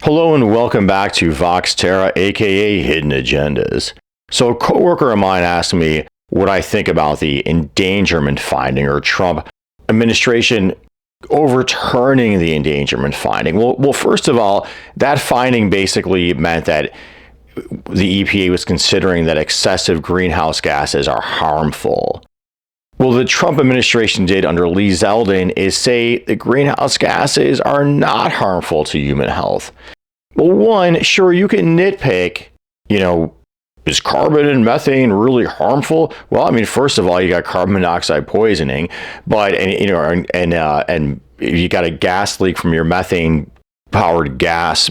Hello and welcome back to Vox Terra, aka Hidden Agendas. So a coworker of mine asked me what I think about the endangerment finding, or Trump administration overturning the endangerment finding. Well, first of all, that finding basically meant that the EPA was considering that excessive greenhouse gases are harmful. Well, the Trump administration did under Lee Zeldin is say the greenhouse gases are not harmful to human health. Well, one, sure, you can nitpick, is carbon and methane really harmful? Well, I mean, first of all, you got carbon monoxide poisoning, and you got a gas leak from your methane powered gas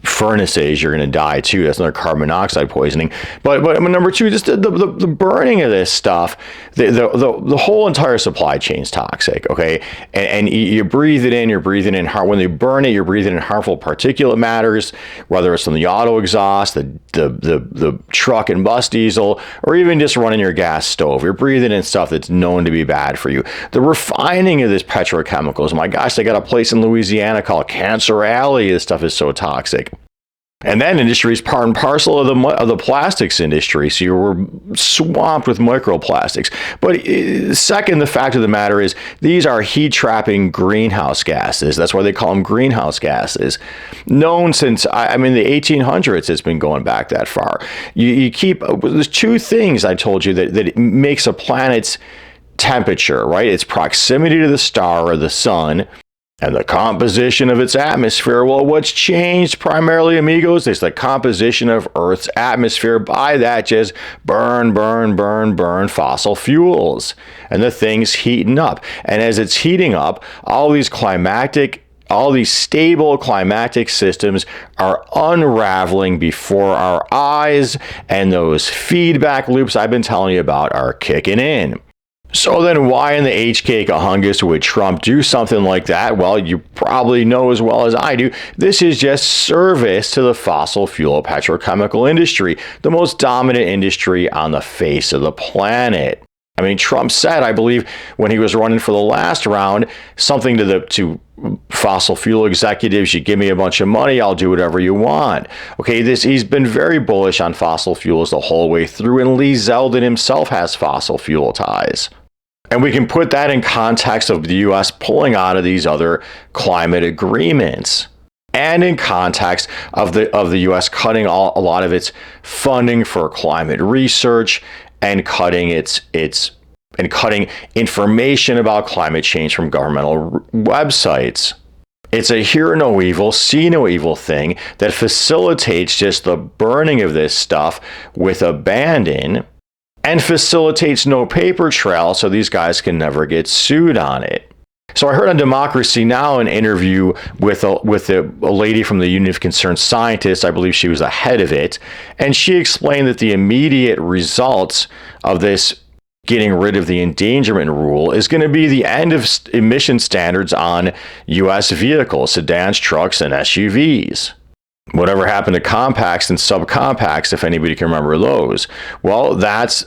furnaces, you're going to die too. That's another carbon monoxide poisoning. But number two, just the burning of this stuff, the whole entire supply chain is toxic. Okay, and you breathe it in. You're breathing in when they burn it. You're breathing in harmful particulate matters, whether it's from the auto exhaust, the truck and bus diesel, or even just running your gas stove. You're breathing in stuff that's known to be bad for you. The refining of this petrochemicals. My gosh, they got a place in Louisiana called Cancer Alley. This stuff is so toxic. And that industry is part and parcel of the plastics industry. So you were swamped with microplastics. But second, the fact of the matter is these are heat-trapping greenhouse gases. That's why they call them greenhouse gases. Known since, the 1800s, it's been going back that far. There's two things I told you that makes a planet's temperature, right? Its proximity to the star or the sun, and the composition of its atmosphere. Well, what's changed primarily, amigos, is the composition of Earth's atmosphere. By that, just burn fossil fuels. And the thing's heating up. And as it's heating up, all these stable climatic systems are unraveling before our eyes, and those feedback loops I've been telling you about are kicking in. So then why in the H-cake a hungus would Trump do something like that? Well, you probably know as well as I do, this is just service to the fossil fuel petrochemical industry, the most dominant industry on the face of the planet. I mean, Trump said, I believe, when he was running for the last round, something to fossil fuel executives: you give me a bunch of money, I'll do whatever you want. Okay, he's been very bullish on fossil fuels the whole way through, and Lee Zeldin himself has fossil fuel ties. And we can put that in context of the U.S. pulling out of these other climate agreements, and in context of the U.S. cutting a lot of its funding for climate research, and cutting cutting information about climate change from governmental websites. It's a hear no evil, see no evil thing that facilitates just the burning of this stuff with abandon, and facilitates no paper trail, so these guys can never get sued on it. So I heard on Democracy Now! An interview with a lady from the Union of Concerned Scientists. I believe she was the head of it, and she explained that the immediate results of this getting rid of the endangerment rule is going to be the end of emission standards on U.S. vehicles, sedans, trucks, and SUVs. Whatever happened to compacts and subcompacts, if anybody can remember those? Well, that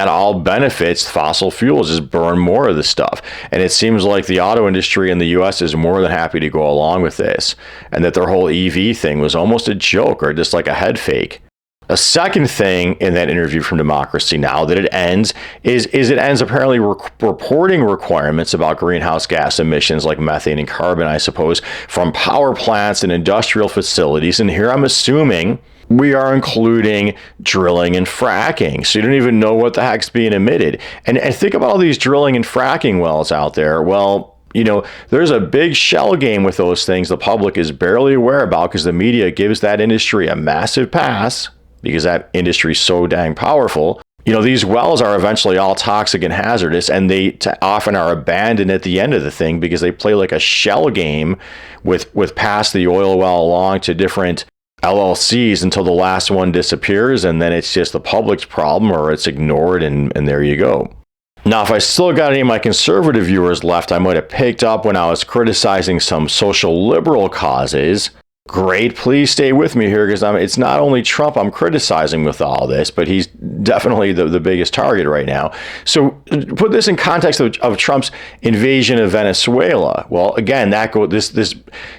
all benefits fossil fuels, just burn more of the stuff. And it seems like the auto industry in the U.S. is more than happy to go along with this, and that their whole EV thing was almost a joke, or just like a head fake. A second thing in that interview from Democracy Now! That it ends apparently reporting requirements about greenhouse gas emissions like methane and carbon, I suppose, from power plants and industrial facilities. And here I'm assuming we are including drilling and fracking. So you don't even know what the heck's being emitted. And think about all these drilling and fracking wells out there. Well, there's a big shell game with those things the public is barely aware about, because the media gives that industry a massive pass, because that industry is so dang powerful. These wells are eventually all toxic and hazardous, and they often are abandoned at the end of the thing because they play like a shell game with pass the oil well along to different LLCs until the last one disappears, and then it's just the public's problem, or it's ignored, and there you go. Now, if I still got any of my conservative viewers left, I might have picked up when I was criticizing some social liberal causes. Great, please stay with me here, because it's not only Trump I'm criticizing with all this, but he's definitely the biggest target right now. So put this in context of Trump's invasion of Venezuela. Well, again, this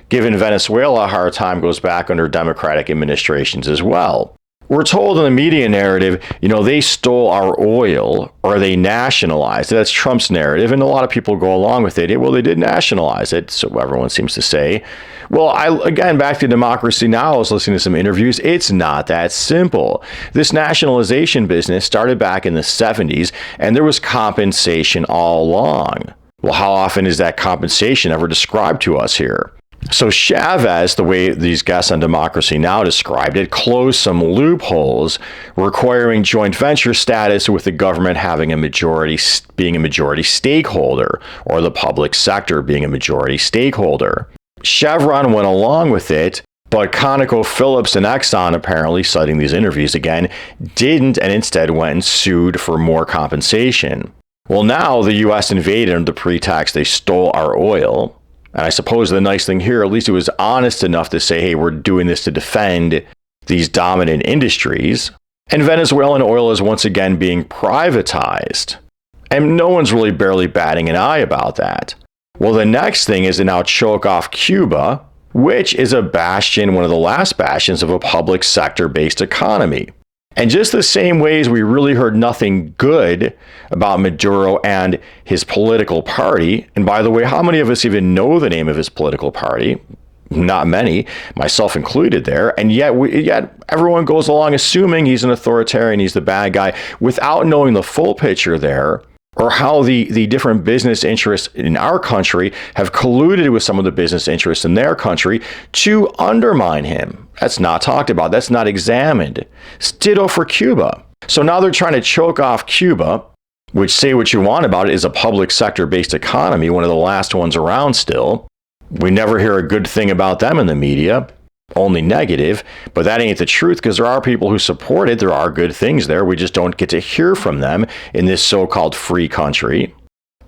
giving Venezuela a hard time goes back under Democratic administrations as well. We're told in the media narrative, they stole our oil or they nationalized it. That's Trump's narrative, and a lot of people go along with it. Well, they did nationalize it, so everyone seems to say. Well, again, back to Democracy Now! I was listening to some interviews. It's not that simple. This nationalization business started back in the 70s, and there was compensation all along. Well, how often is that compensation ever described to us here? So Chavez, the way these guests on Democracy Now! Described it, closed some loopholes requiring joint venture status with the government having being a majority stakeholder, or the public sector being a majority stakeholder. Chevron went along with it, but ConocoPhillips and Exxon, apparently, citing these interviews again, didn't, and instead went and sued for more compensation. Well, now the U.S. invaded under the pretext they stole our oil. And I suppose the nice thing here, at least it was honest enough to say, hey, we're doing this to defend these dominant industries. And Venezuelan oil is once again being privatized. And no one's really barely batting an eye about that. Well, the next thing is to now choke off Cuba, which is a bastion, one of the last bastions of a public sector-based economy. And just the same ways we really heard nothing good about Maduro and his political party. And by the way, how many of us even know the name of his political party? Not many, myself included there. And yet everyone goes along assuming he's an authoritarian, he's the bad guy, without knowing the full picture there, or how the different business interests in our country have colluded with some of the business interests in their country to undermine him. That's not talked about. That's not examined. Ditto for Cuba. So now they're trying to choke off Cuba, which, say what you want about it, is a public sector-based economy, one of the last ones around still. We never hear a good thing about them in the media. Only negative, but that ain't the truth, because there are people who support it. There are good things there. We just don't get to hear from them in this so-called free country.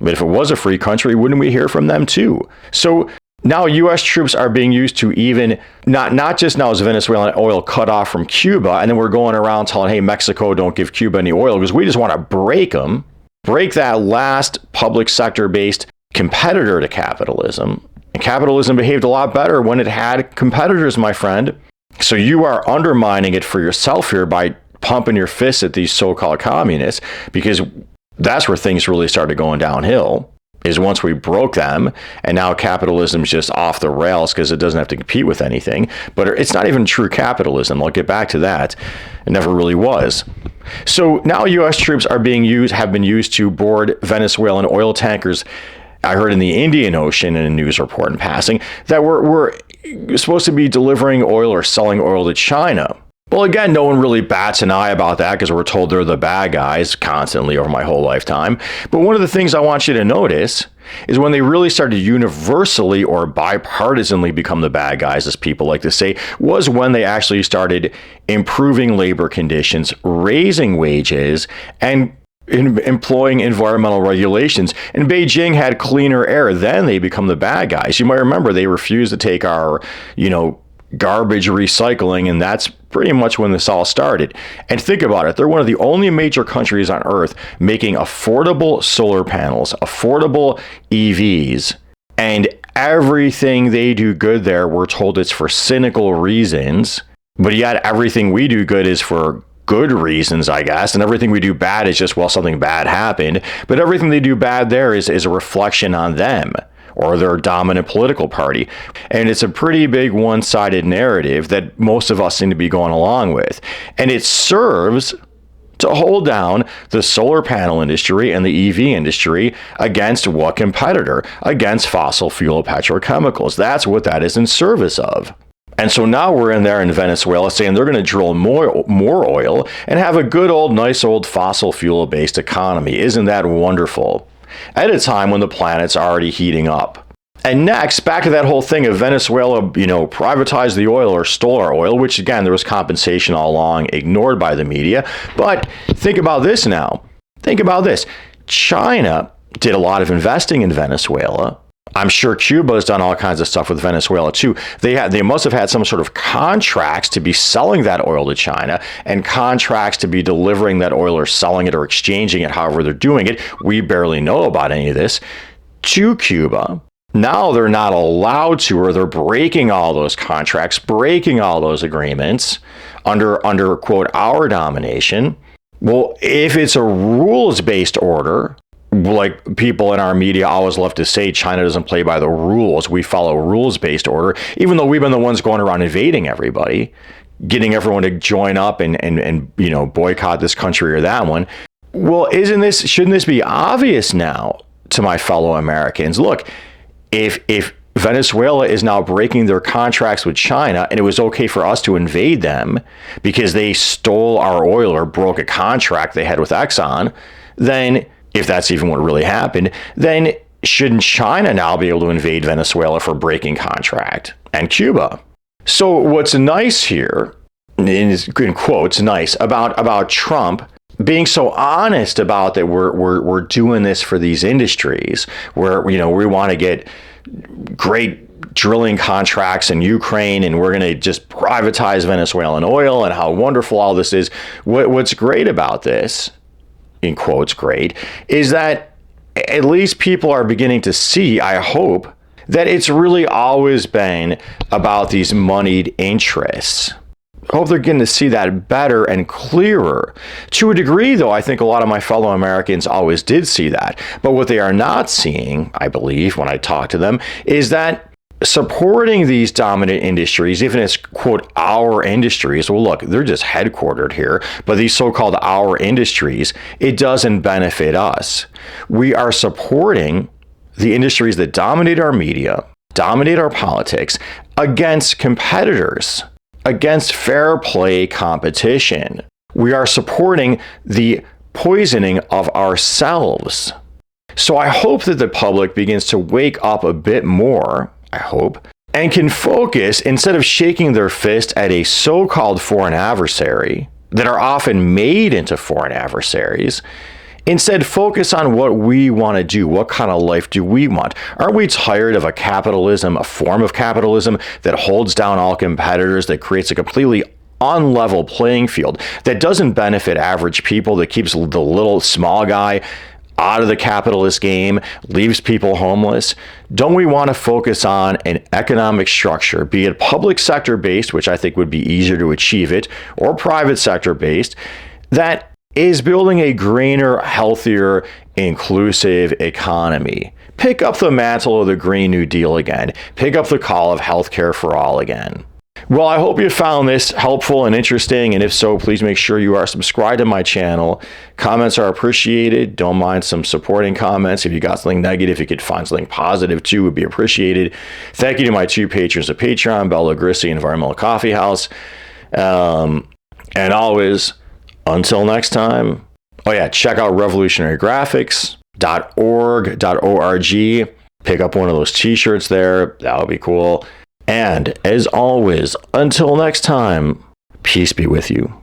But if it was a free country, wouldn't we hear from them too? So now U.S. troops are being used to even, not just now is Venezuelan oil cut off from Cuba, and then we're going around telling, hey, Mexico, don't give Cuba any oil, because we just want to break them, break that last public sector-based competitor to capitalism. And capitalism behaved a lot better when it had competitors, my friend. So you are undermining it for yourself here by pumping your fists at these so-called communists, because that's where things really started going downhill, is once we broke them, and now capitalism's just off the rails because it doesn't have to compete with anything. But it's not even true capitalism. I'll get back to that. It never really was. So now U.S. troops have been used to board Venezuelan oil tankers. I heard in the Indian Ocean in a news report in passing that we're supposed to be delivering oil or selling oil to China. Well, again, no one really bats an eye about that because we're told they're the bad guys constantly over my whole lifetime. But one of the things I want you to notice is when they really started universally or bipartisanly become the bad guys, as people like to say, was when they actually started improving labor conditions, raising wages, and employing environmental regulations. And Beijing had cleaner air. Then they become the bad guys. You might remember they refused to take our, garbage recycling, and that's pretty much when this all started. And think about it. They're one of the only major countries on earth making affordable solar panels, affordable EVs, and everything they do good there, we're told it's for cynical reasons, but yet everything we do good is for good reasons, I guess, and everything we do bad is just, well, something bad happened. But everything they do bad there is a reflection on them or their dominant political party. And it's a pretty big one-sided narrative that most of us seem to be going along with. And it serves to hold down the solar panel industry and the EV industry against what competitor? Against fossil fuel petrochemicals. That's what that is in service of. And so now we're in there in Venezuela saying they're going to drill more oil and have a good old, nice old fossil fuel-based economy. Isn't that wonderful? At a time when the planet's already heating up. And next, back to that whole thing of Venezuela, privatized the oil or stole our oil, which again, there was compensation all along, ignored by the media. But think about this now. Think about this. China did a lot of investing in Venezuela. I'm sure Cuba has done all kinds of stuff with Venezuela too. They must have had some sort of contracts to be selling that oil to China and contracts to be delivering that oil or selling it or exchanging it, however they're doing it. We barely know about any of this, to Cuba. Now they're not allowed to, or they're breaking all those contracts, breaking all those agreements under quote, our domination. Well, if it's a rules-based order, like people in our media always love to say, China doesn't play by the rules. We follow rules-based order, even though we've been the ones going around invading everybody, getting everyone to join up and boycott this country or that one. Well, shouldn't this be obvious now to my fellow Americans? Look, if Venezuela is now breaking their contracts with China, and it was okay for us to invade them because they stole our oil or broke a contract they had with Exxon, then if that's even what really happened, then shouldn't China now be able to invade Venezuela for breaking contract, and Cuba? So what's nice here, in quotes, nice about Trump being so honest about that we're doing this for these industries where we want to get great drilling contracts in Ukraine and we're going to just privatize Venezuelan oil and how wonderful all this is. What's great about this, in quotes, great, is that at least people are beginning to see, I hope, that it's really always been about these moneyed interests. I hope they're getting to see that better and clearer. To a degree, though, I think a lot of my fellow Americans always did see that. But what they are not seeing, I believe, when I talk to them, is that supporting these dominant industries, even as, quote, our industries, well, look, they're just headquartered here, but these so-called our industries, it doesn't benefit us. We are supporting the industries that dominate our media, dominate our politics, against competitors, against fair play competition. We are supporting the poisoning of ourselves. So I hope that the public begins to wake up a bit more, I hope, and can focus, instead of shaking their fist at a so-called foreign adversary that are often made into foreign adversaries, instead focus on what we want to do. What kind of life do we want? Aren't we tired of a form of capitalism that holds down all competitors, that creates a completely unlevel playing field, that doesn't benefit average people, that keeps the little small guy out of the capitalist game, leaves people homeless? Don't we want to focus on an economic structure, be it public sector based, which I think would be easier to achieve it, or private sector based, that is building a greener, healthier, inclusive economy? Pick up the mantle of the Green New Deal again. Pick up the call of healthcare for all again. Well, I hope you found this helpful and interesting, and if so, please make sure you are subscribed to my channel. Comments are appreciated. Don't mind some supporting comments. If you got something negative, you could find something positive too, would be appreciated. Thank you to my two patrons of Patreon, Bella Grissi and Environmental Coffee House. And always, until next time, check out revolutionarygraphics.org. Pick up one of those t-shirts there. That would be cool. And as always, until next time, peace be with you.